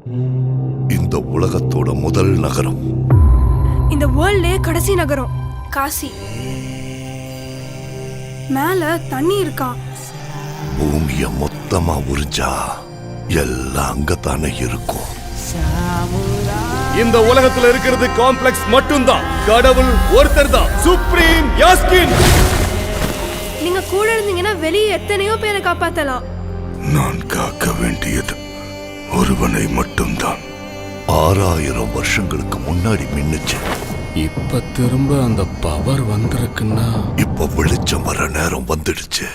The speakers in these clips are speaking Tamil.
இந்த உலகத்தோட முதல் நகரம், இந்த வேர்ல்ட்லயே கடைசி நகரம் காசி. மேல தண்ணி இருக்கா? பூமிய மொத்தமா உறிஞ்சா எல்லாம் அங்கத்தானே இருக்கும். இந்த உலகத்துல இருக்கிறது காம்ப்ளெக்ஸ் மட்டும்தான். கடவுள் ஒருத்தர் தான், சுப்ரீம் யாஸ்கின். நீங்க கூட இருந்தீங்கன்னா வெளியே எத்தனையோ பேரை காப்பாத்தலாம். நான் காக்க வேண்டியது ஒருவனை மட்டும்தான். 6000 வருஷங்களுக்கு முன்னாடி மின்னுச்சு. இப்ப திரும்ப அந்த பவர் வந்திருக்குன்னா இப்ப வெளிச்சம் வர நேரம் வந்துடுச்சு.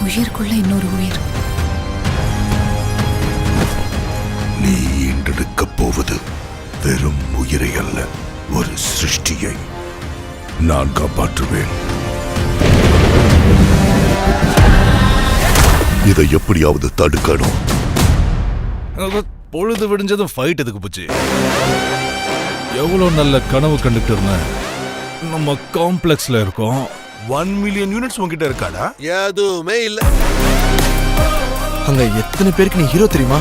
உயிருக்குள்ள இன்னொரு உயிர். நீ ஈண்டெடுக்க போவது வெறும் உயிரை அல்ல, ஒரு சிருஷ்டியை. நான் காப்பாற்றுவேன். இதை எப்படியாவது தடுக்கணும். பொழுது விடிஞ்சதும் ஃபைட் எதுக்கு போச்சு? எவ்வளவு நல்ல கனவு கண்டுட்டு இருந்தேன். நம்ம காம்ப்ளெக்ஸ்ல இருக்கோம். 1 மில்லியன் யூனிட்ஸ் உங்ககிட்ட இருக்காடா? எதுவுமே இல்ல. அங்க எத்தனை பேருக்கு நீ ஹீரோ தெரியுமா?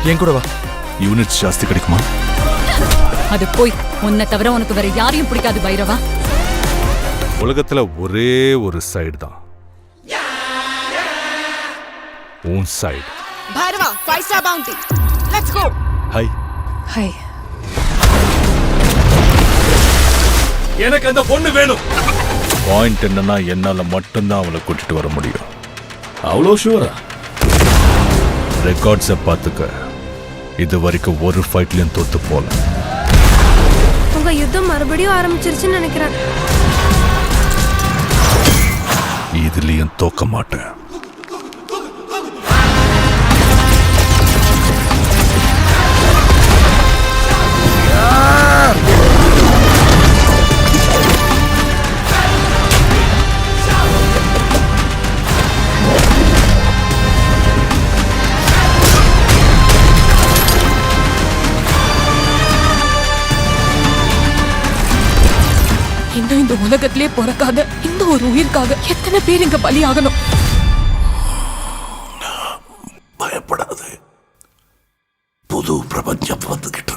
என் கூட வா. யூனிட்ஸ் ஜாஸ்தி கிடைக்குமா? அது போய் உன்னை தவிர உனக்கு வேற யாரையும் பிடிக்காது பைரவா. உலகத்துல ஒரே ஒரு சைடு தான், உன் side. Bhairava 5 star bounty. Let's go. Hi hi. எனக்கு அந்த பொண்ணு வேணும். பாயிண்ட் என்னன்னா, என்னால மட்டும்தான் அவளை கூட்டிட்டு வர முடியும். அவ்வளோ ஷூரா? ரெக்கார்ட்ஸை பார்த்துக்க. இது வரைக்கும் ஒரு ஃபைட்லயும் தோத்து போல. உங்க யுத்தம் மறுபடியும் ஆரம்பிச்சிருச்சுன்னு நினைக்கிறேன். இதுலயும் தோக்க மாட்டேன். இன்னும் இந்த உலகத்திலே பிறக்காத இந்த ஒரு உயிருக்காக எத்தனை பேர் இங்க பலியாகணும்? பயப்படாது, புது பிரபஞ்சம் வந்துகிட்டு